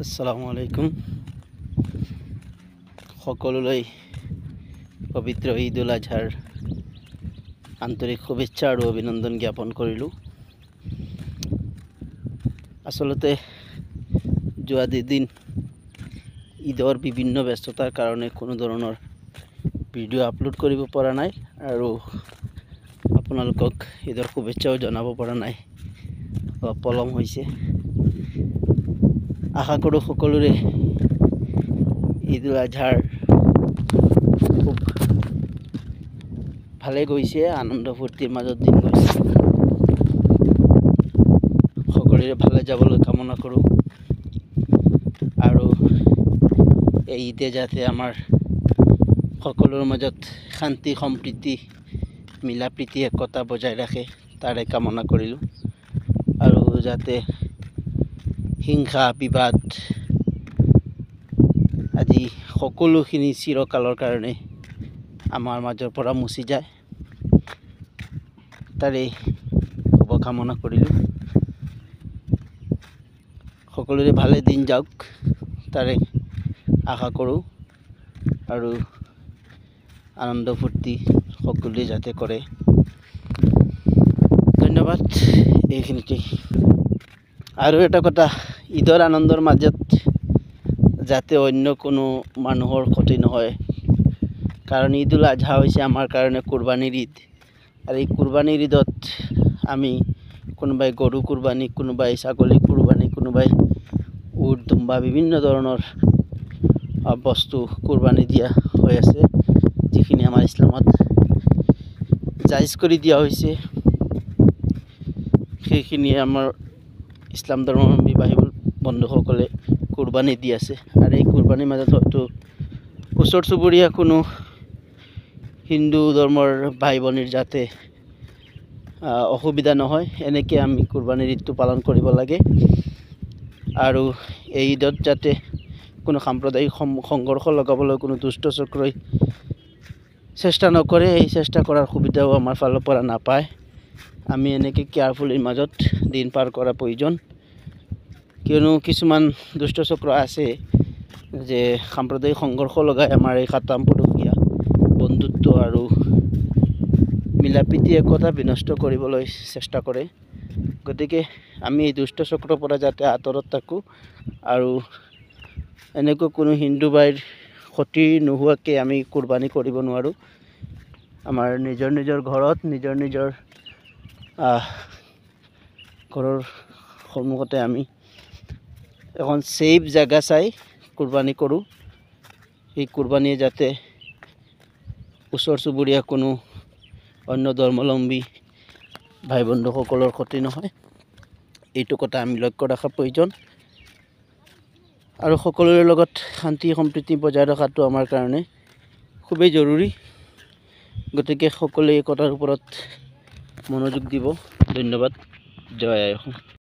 আসসালামু আলাইকুম সকলোলৈ পবিত্ৰ ঈদ উল আজহাৰ আন্তৰিক শুভেচ্ছা আৰু অভিনন্দন জ্ঞাপন কৰিলোঁ। আচলতে যোৱা দুদিন ঈদৰ বিভিন্ন ব্যস্ততাৰ কাৰণে কোনো ধৰণৰ ভিডিঅ' আপলোড কৰিব পৰা নাই আৰু আপোনালোকক ঈদৰ শুভেচ্ছাও জনাব পৰা নাই, অলপ পলম হৈছে। আশা কৰোঁ সকলোৰে ঈদ উল আজহাৰ খুব ভালে গৈছে, আনন্দ ফূৰ্তিৰ মাজত দিন গৈছে। সকলোৰে ভালে যাবলৈ কামনা কৰোঁ আৰু এই ঈদে যাতে আমাৰ সকলোৰে মাজত শান্তি সম্প্ৰীতি মিলা প্ৰীতি একতা বজাই ৰাখে তাৰে কামনা কৰিলোঁ আৰু যাতে হিংসা বিবাদ আদি সকলোখিনি চিৰকালৰ কাৰণে আমাৰ মাজৰ পৰা মুচি যায় তাৰে শুভকামনা কৰিলোঁ। সকলোৰে ভালে দিন যাওক তাৰে আশা কৰোঁ আৰু আনন্দ ফূৰ্তি সকলোৱে যাতে কৰে। ধন্যবাদ। এইখিনিতে আৰু এটা কথা, ঈদৰ আনন্দৰ মাজত যাতে অন্য কোনো মানুহৰ ক্ষতি নহয়, কাৰণ ঈদ উল আজহা হৈছে আমাৰ কাৰণে কুৰবানীৰ ঈদ আৰু এই কুৰবানীৰ ঈদত আমি কোনোবাই গৰু কুৰবানী, কোনোবাই ছাগলী কুৰবানী, কোনোবাই উট দুম্বা বিভিন্ন ধৰণৰ বস্তু কুৰবানী দিয়া হৈ আছে, যিখিনি আমাৰ ইছলামত জাইজ কৰি দিয়া হৈছে। সেইখিনিয়ে আমাৰ ইছলাম ধৰ্মাৱলম্বী ভাই বন্ধুসকলে কুৰবানী দি আছে আৰু এই কুৰবানীৰ মাজত হয়তো ওচৰ চুবুৰীয়া কোনো হিন্দু ধৰ্মৰ ভাই ভনীৰ যাতে অসুবিধা নহয়, এনেকৈ আমি কুৰবানীৰ ঈদটো পালন কৰিব লাগে আৰু এই ঈদত যাতে কোনো সাম্প্ৰদায়িক সংঘৰ্ষ লগাবলৈ কোনো দুষ্ট চক্ৰই চেষ্টা নকৰে, এই চেষ্টা কৰাৰ সুবিধাও আমাৰ ফালৰ পৰা নাপায়। আমি এনেকৈ কেয়াৰফুলিৰ মাজত দিন পাৰ কৰা প্ৰয়োজন, কিয়নো কিছুমান দুষ্ট চক্ৰ আছে যে সাম্প্ৰদায়িক সংঘৰ্ষ লগাই আমাৰ এই খাতামপুৰুষীয়া বন্ধুত্ব আৰু মিলা প্ৰীতি একতা বিনষ্ট কৰিবলৈ চেষ্টা কৰে। গতিকে আমি এই দুষ্ট চক্ৰৰ পৰা যাতে আঁতৰত থাকোঁ আৰু এনেকৈ কোনো হিন্দু ভাইৰ ক্ষতি নোহোৱাকৈ আমি কুৰবানী কৰিব নোৱাৰোঁ। আমাৰ নিজৰ নিজৰ ঘৰত নিজৰ নিজৰ ঘৰৰ সন্মুখতে আমি এখন ছেফ জেগা চাই কুৰবানী কৰোঁ। এই কুৰবানীয়ে যাতে ওচৰ চুবুৰীয়া কোনো অন্য ধৰ্মাৱলম্বী ভাই বন্ধুসকলৰ ক্ষতি নহয়, এইটো কথা আমি লক্ষ্য ৰখা প্ৰয়োজন আৰু সকলোৰে লগত শান্তি সম্প্ৰীতি বজাই ৰখাটো আমাৰ কাৰণে খুবেই জৰুৰী। গতিকে সকলোৱে এই কথাৰ ওপৰত মনোযোগ দিব। ধন্যবাদ। জয় আই অসম।